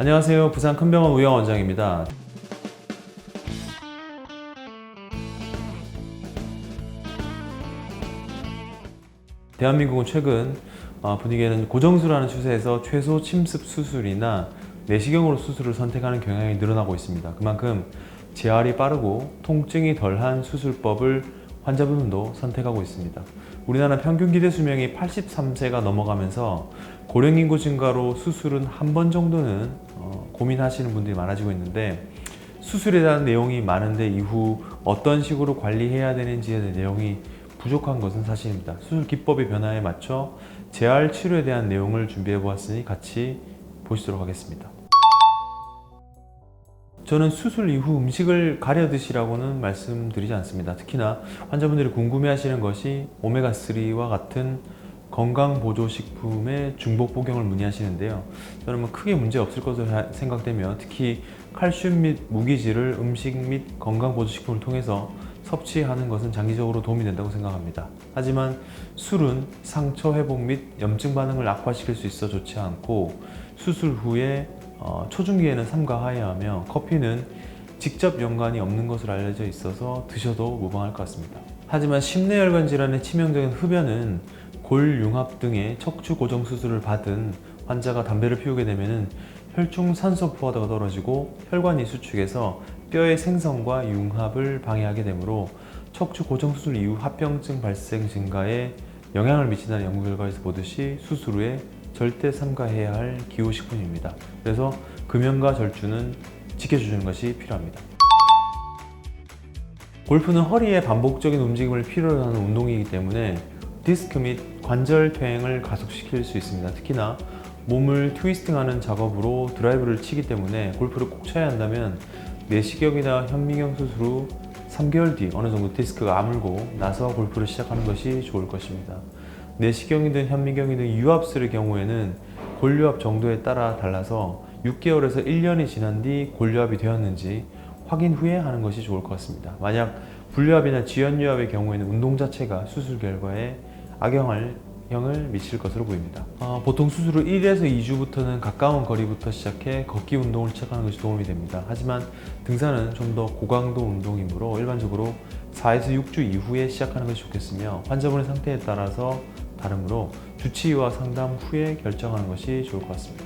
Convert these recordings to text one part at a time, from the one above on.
안녕하세요. 부산 큰병원 우영 원장입니다. 대한민국은 최근 분위기에는 고정수라는 추세에서 최소 침습 수술이나 내시경으로 수술을 선택하는 경향이 늘어나고 있습니다. 그만큼 재활이 빠르고 통증이 덜한 수술법을 환자분도 선택하고 있습니다. 우리나라 평균 기대 수명이 83세가 넘어가면서 고령 인구 증가로 수술은 한 번 정도는 고민하시는 분들이 많아지고 있는데, 수술에 대한 내용이 많은데 이후 어떤 식으로 관리해야 되는지에 대한 내용이 부족한 것은 사실입니다. 수술 기법의 변화에 맞춰 재활 치료에 대한 내용을 준비해 보았으니 같이 보시도록 하겠습니다. 저는 수술 이후 음식을 가려 드시라고는 말씀드리지 않습니다. 특히나 환자분들이 궁금해하시는 것이 오메가3와 같은 건강보조식품의 중복 복용을 문의하시는데요. 저는 크게 문제 없을 것으로 생각되며, 특히 칼슘 및 무기질을 음식 및 건강보조식품을 통해서 섭취하는 것은 장기적으로 도움이 된다고 생각합니다. 하지만 술은 상처 회복 및 염증 반응을 악화시킬 수 있어 좋지 않고, 수술 후에 초중기에는 삼가해야 하며, 커피는 직접 연관이 없는 것으로 알려져 있어서 드셔도 무방할 것 같습니다. 하지만 심내혈관 질환의 치명적인 흡연은 골융합 등의 척추 고정 수술을 받은 환자가 담배를 피우게 되면 혈중 산소 포화도가 떨어지고 혈관이 수축해서 뼈의 생성과 융합을 방해하게 되므로 척추 고정 수술 이후 합병증 발생 증가에 영향을 미친다는 연구 결과에서 보듯이 수술 후에 절대 삼가해야 할 기호식품입니다. 그래서 금연과 절주는 지켜주는 것이 필요합니다. 골프는 허리의 반복적인 움직임을 필요로 하는 운동이기 때문에 디스크 및 관절 퇴행을 가속시킬 수 있습니다. 특히나 몸을 트위스팅하는 작업으로 드라이브를 치기 때문에 골프를 꼭 쳐야 한다면 내시경이나 현미경 수술 후 3개월 뒤 어느 정도 디스크가 아물고 나서 골프를 시작하는 것이 좋을 것입니다. 내시경이든 현미경이든 유압술의 경우에는 골유압 정도에 따라 달라서 6개월에서 1년이 지난 뒤 골유압이 되었는지 확인 후에 하는 것이 좋을 것 같습니다. 만약 불유압이나 지연유압의 경우에는 운동 자체가 수술 결과에 악영향을 미칠 것으로 보입니다. 보통 수술 후 1에서 2주부터는 가까운 거리부터 시작해 걷기 운동을 시작하는 것이 도움이 됩니다. 하지만 등산은 좀 더 고강도 운동이므로 일반적으로 4에서 6주 이후에 시작하는 것이 좋겠으며, 환자분의 상태에 따라서 다르므로 주치의와 상담 후에 결정하는 것이 좋을 것 같습니다.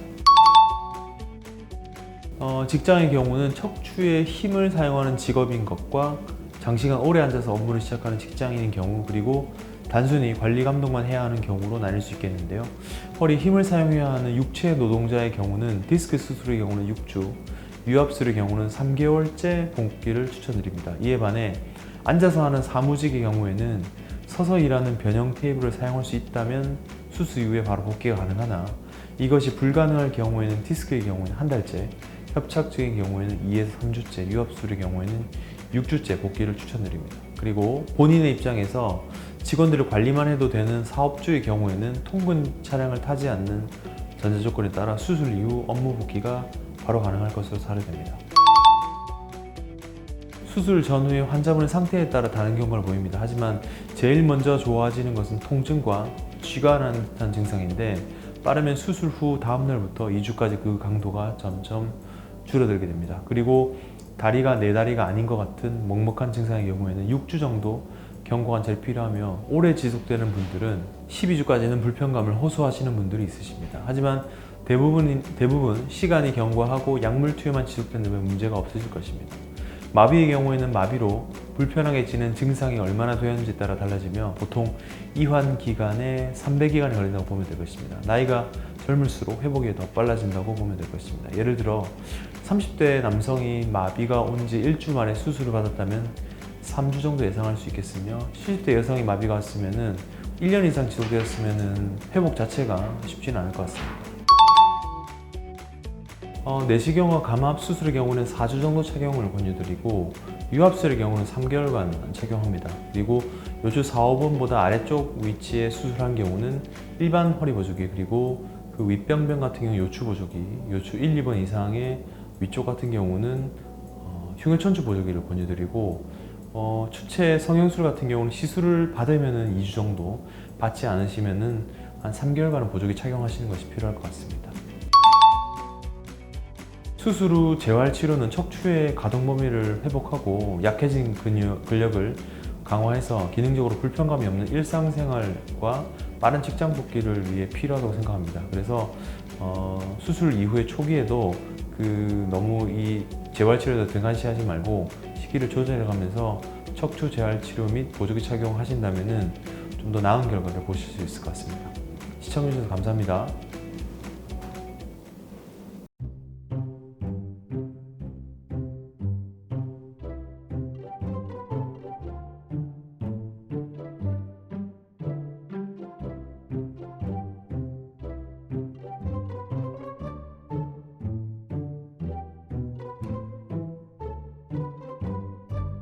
직장의 경우는 척추에 힘을 사용하는 직업인 것과 장시간 오래 앉아서 업무를 시작하는 직장인인 경우, 그리고 단순히 관리 감독만 해야 하는 경우로 나뉠 수 있겠는데요. 허리 힘을 사용해야 하는 육체 노동자의 경우는 디스크 수술의 경우는 6주, 유압술의 경우는 3개월째 복귀를 추천드립니다. 이에 반해 앉아서 하는 사무직의 경우에는 서서 일하는 변형 테이블을 사용할 수 있다면 수술 이후에 바로 복귀가 가능하나, 이것이 불가능할 경우에는 디스크의 경우에는 한 달째, 협착증의 경우에는 2에서 3주째, 유압술의 경우에는 6주째 복귀를 추천드립니다. 그리고 본인의 입장에서 직원들을 관리만 해도 되는 사업주의 경우에는 통근 차량을 타지 않는 전제 조건에 따라 수술 이후 업무 복귀가 바로 가능할 것으로 사례됩니다. 수술 전후의 환자분의 상태에 따라 다른 경과를 보입니다. 하지만 제일 먼저 좋아지는 것은 통증과 쥐가 나는 듯한 증상인데, 빠르면 수술 후 다음 날부터 2주까지 그 강도가 점점 줄어들게 됩니다. 그리고 다리가 내 다리가 아닌 것 같은 먹먹한 증상의 경우에는 6주 정도 경과관찰이 필요하며, 오래 지속되는 분들은 12주까지는 불편감을 호소하시는 분들이 있으십니다. 하지만 대부분 시간이 경과하고 약물 투여만 지속된다면 문제가 없으실 것입니다. 마비의 경우에는 마비로 불편하게 지는 증상이 얼마나 되었는지에 따라 달라지며 보통 이환 기간에 300기간이 걸린다고 보면 될 것입니다. 나이가 젊을수록 회복이 더 빨라진다고 보면 될 것입니다. 예를 들어 30대 남성이 마비가 온 지 1주 만에 수술을 받았다면 3주 정도 예상할 수 있겠으며, 70대 여성이 마비가 왔으면 1년 이상 지속되었으면 회복 자체가 쉽지는 않을 것 같습니다. 내시경과 감압 수술의 경우는 4주 정도 착용을 권유드리고, 유압술의 경우는 3개월간 착용합니다. 그리고 요추 4, 5번보다 아래쪽 위치에 수술한 경우는 일반 허리 보조기, 그리고 그 윗병변 같은 경우 요추 보조기, 요추 1, 2번 이상의 위쪽 같은 경우는 흉혈천주 보조기를 권유드리고, 추체 성형술 같은 경우는 시술을 받으면 2주 정도, 받지 않으시면 한 3개월간은 보조기 착용하시는 것이 필요할 것 같습니다. 수술 후 재활 치료는 척추의 가동 범위를 회복하고 약해진 근력을 강화해서 기능적으로 불편감이 없는 일상생활과 빠른 직장 복귀를 위해 필요하다고 생각합니다. 그래서 수술 이후의 초기에도 너무 이 재활 치료에 등한시하지 말고 시기를 조절해가면서 척추 재활 치료 및 보조기 착용하신다면은 좀 더 나은 결과를 보실 수 있을 것 같습니다. 시청해주셔서 감사합니다.